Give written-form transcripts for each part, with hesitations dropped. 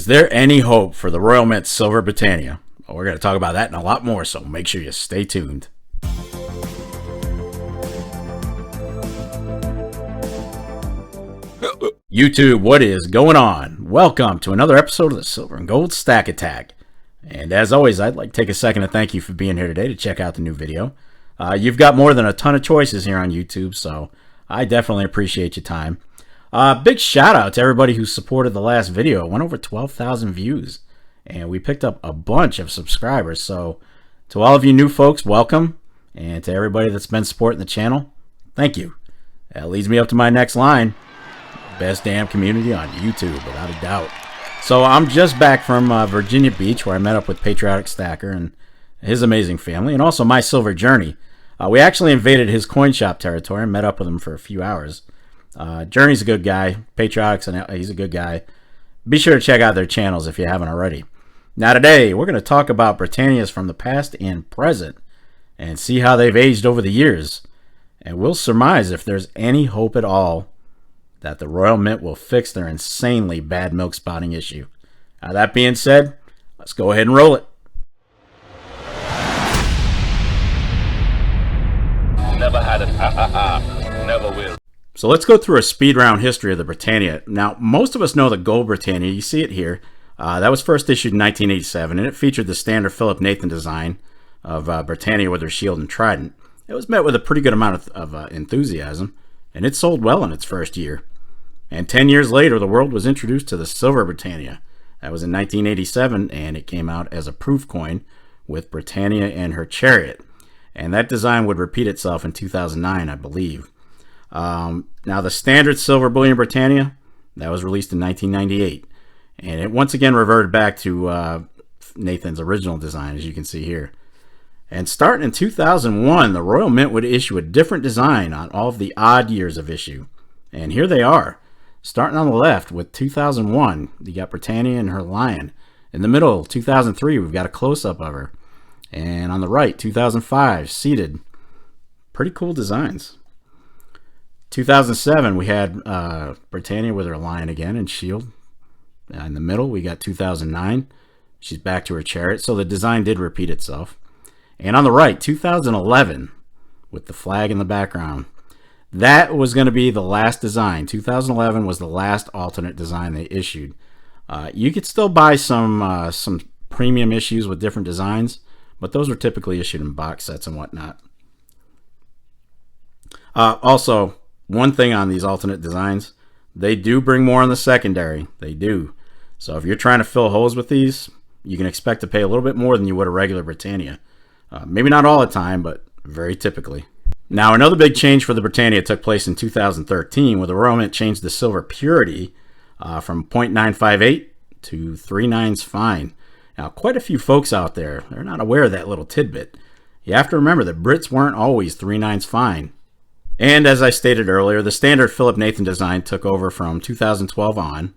Is there any hope for the Royal Mint Silver Britannia? Well, we're going to talk about that and a lot more, so make sure you stay tuned. YouTube, what is going on? Welcome to another episode of the Silver and Gold Stack Attack. And as always, I'd like to take a second to thank you for being here today to check out the new video. You've got more than a ton of choices here on YouTube, so I definitely appreciate your time. Big shout out to everybody who supported the last video. It went over 12,000 views, and we picked up a bunch of subscribers. So to all of you new folks, welcome. And to everybody that's been supporting the channel, thank you. That leads me up to my next line. Best damn community on YouTube, without a doubt. So I'm just back from Virginia Beach, where I met up with Patriotic Stacker and his amazing family, and also my silver journey. We actually invaded his coin shop territory and met up with him for a few hours. Journey's a good guy. Patriotic's he's a good guy. Be sure to check out their channels if you haven't already. Now today, we're going to talk about Britannias from the past and present and see how they've aged over the years. And we'll surmise if there's any hope at all that the Royal Mint will fix their insanely bad milk spotting issue. Now that being said, let's go ahead and roll it. Never had it. Never will. So let's go through a speed round history of the Britannia. Now, most of us know the Gold Britannia. You see it here. That was first issued in 1987, and it featured the standard Philip Nathan design of Britannia with her shield and trident. It was met with a pretty good amount of enthusiasm, and it sold well in its first year. And 10 years later, the world was introduced to the Silver Britannia. That was in 1987, and it came out as a proof coin with Britannia and her chariot. And that design would repeat itself in 2009, I believe. Now, the standard Silver Bullion Britannia, that was released in 1998. And it once again reverted back to Nathan's original design, as you can see here. And starting in 2001, the Royal Mint would issue a different design on all of the odd years of issue. And here they are. Starting on the left with 2001, you got Britannia and her lion. In the middle, 2003, we've got a close-up of her. And on the right, 2005, seated. Pretty cool designs. 2007, we had Britannia with her lion again and shield. In the middle, we got 2009. She's back to her chariot, so the design did repeat itself. And on the right, 2011, with the flag in the background. That was going to be the last design. 2011 was the last alternate design they issued. You could still buy some premium issues with different designs, but those were typically issued in box sets and whatnot. Also, one thing on these alternate designs, they do bring more on the secondary. They do. So if you're trying to fill holes with these, you can expect to pay a little bit more than you would a regular Britannia. Maybe not all the time, but very typically. Now, another big change for the Britannia took place in 2013, where the Royal Mint changed the silver purity from 0.958 to 3/9 fine. Now, quite a few folks out there, they're not aware of that little tidbit. You have to remember that Brits weren't always 3/9 fine. And as I stated earlier, the standard Philip Nathan design took over from 2012 on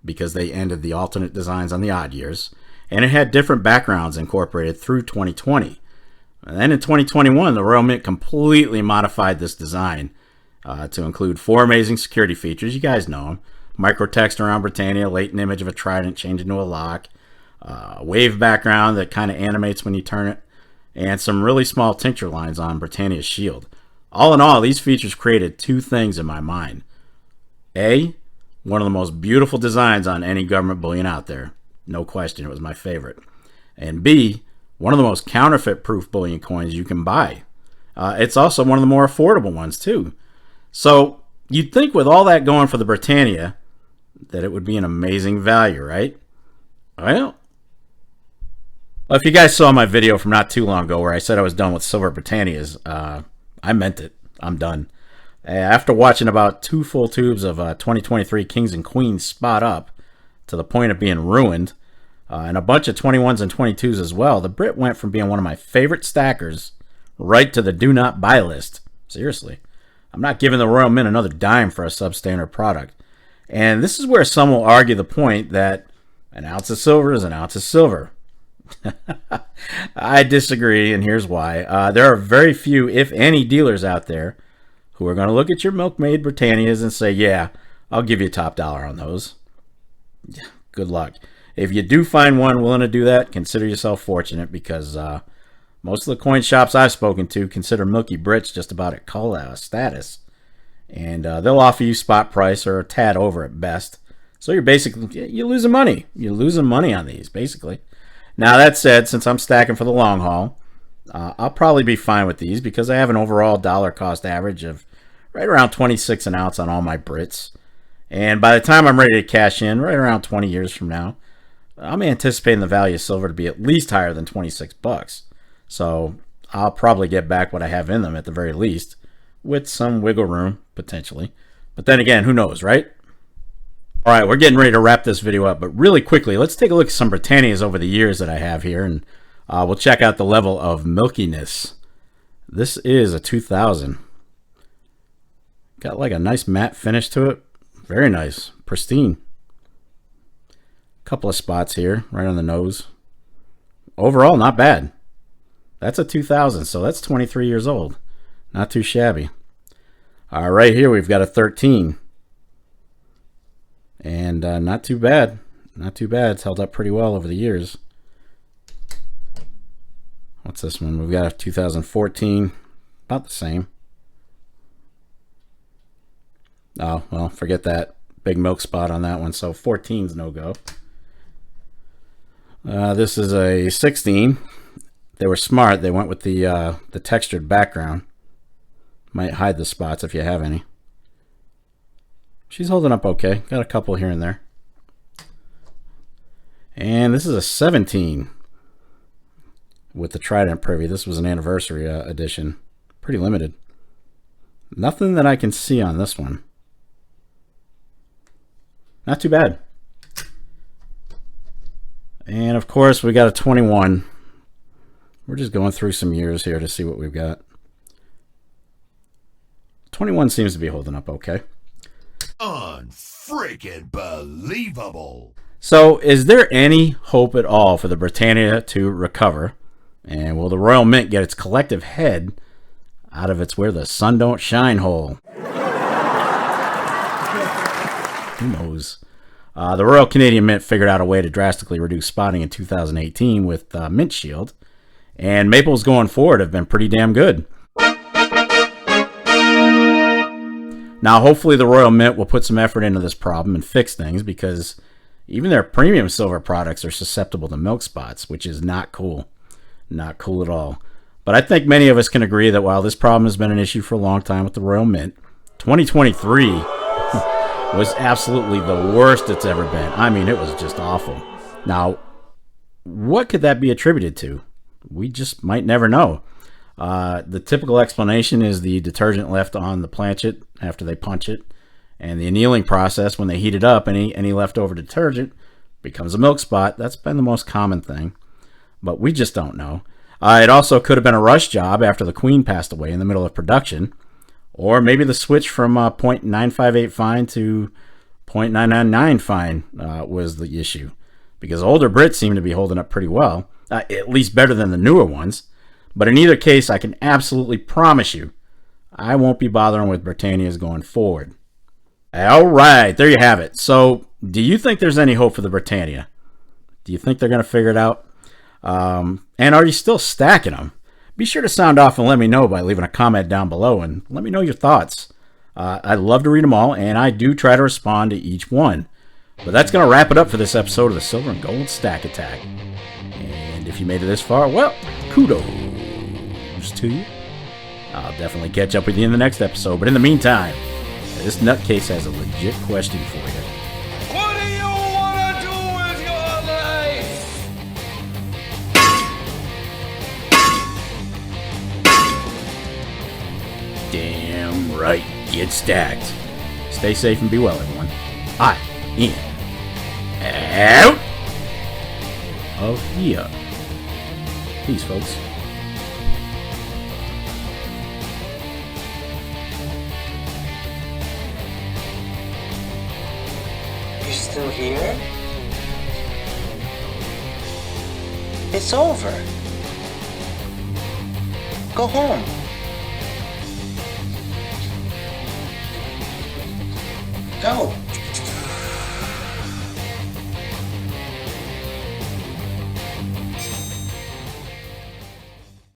because they ended the alternate designs on the odd years. And it had different backgrounds incorporated through 2020. And then in 2021, the Royal Mint completely modified this design to include 4 amazing security features. You guys know them. Microtext around Britannia, latent image of a trident changed into a lock, a wave background that kind of animates when you turn it, and some really small tincture lines on Britannia's shield. All in all, these features created 2 things in my mind. A, one of the most beautiful designs on any government bullion out there. No question, it was my favorite. And B, one of the most counterfeit-proof bullion coins you can buy. It's also one of the more affordable ones, too. So, you'd think with all that going for the Britannia, that it would be an amazing value, right? Well, if you guys saw my video from not too long ago where I said I was done with Silver Britannias, I meant it. I'm done. After watching about 2 full tubes of 2023 Kings and Queens spot up to the point of being ruined, and a bunch of 21s and 22s as well, the Brit went from being one of my favorite stackers right to the do not buy list. Seriously. I'm not giving the Royal Mint another dime for a substandard product. And this is where some will argue the point that an ounce of silver is an ounce of silver. I disagree, and here's why. There are very few, if any, dealers out there who are going to look at your milkmaid Britannias and say, yeah, I'll give you top dollar on those. Good luck. If you do find one willing to do that, consider yourself fortunate, because most of the coin shops I've spoken to consider Milky Brits just about at call status. And they'll offer you spot price or a tad over at best. So you're losing money. You're losing money on these, basically. Now, that said, since I'm stacking for the long haul, I'll probably be fine with these because I have an overall dollar cost average of right around 26 an ounce on all my Brits. And by the time I'm ready to cash in, right around 20 years from now, I'm anticipating the value of silver to be at least higher than 26 bucks. So I'll probably get back what I have in them at the very least, with some wiggle room, potentially. But then again, who knows, right? All right, we're getting ready to wrap this video up, but really quickly, let's take a look at some Britannias over the years that I have here, and we'll check out the level of milkiness. This is a 2000. Got like a nice matte finish to it. Very nice, pristine. Couple of spots here, right on the nose. Overall, not bad. That's a 2000, so that's 23 years old. Not too shabby. Right here we've got a 13. And not too bad. Not too bad. It's held up pretty well over the years. What's this one? We've got a 2014. About the same. Oh, well, forget that. Big milk spot on that one, so 14's no go. This is a 16. They were smart. They went with the textured background. Might hide the spots if you have any. She's holding up okay. Got a couple here and there. And this is a 17 with the Trident Privy. This was an anniversary edition. Pretty limited. Nothing that I can see on this one. Not too bad. And of course we got a 21. We're just going through some years here to see what we've got. 21 seems to be holding up okay. Unfreaking believable. So, is there any hope at all for the Britannia to recover? And will the Royal Mint get its collective head out of its where the sun don't shine hole? Who knows? The Royal Canadian Mint figured out a way to drastically reduce spotting in 2018 with Mint Shield. And maples going forward have been pretty damn good. Now, hopefully the Royal Mint will put some effort into this problem and fix things, because even their premium silver products are susceptible to milk spots, which is not cool. Not cool at all. But I think many of us can agree that while this problem has been an issue for a long time with the Royal Mint, 2023 was absolutely the worst it's ever been. I mean, it was just awful. Now, what could that be attributed to? We just might never know. The typical explanation is the detergent left on the planchet after they punch it, and the annealing process when they heat it up. Any leftover detergent becomes a milk spot. That's been the most common thing, but we just don't know. It also could have been a rush job after the Queen passed away in the middle of production, or maybe the switch from 0.958 fine to 0.999 fine was the issue, because older Brits seem to be holding up pretty well, at least better than the newer ones. But in either case, I can absolutely promise you, I won't be bothering with Britannias going forward. All right, there you have it. So, do you think there's any hope for the Britannia? Do you think they're going to figure it out? And are you still stacking them? Be sure to sound off and let me know by leaving a comment down below, and let me know your thoughts. I'd love to read them all, and I do try to respond to each one. But that's going to wrap it up for this episode of the Silver and Gold Stack Attack. And if you made it this far, well, kudos to you. I'll definitely catch up with you in the next episode, but in the meantime, this nutcase has a legit question for you. What do you want to do with your life? Damn right, get stacked. Stay safe and be well, everyone. I am out of here. Peace, folks. You still here? It's over. Go home. Go.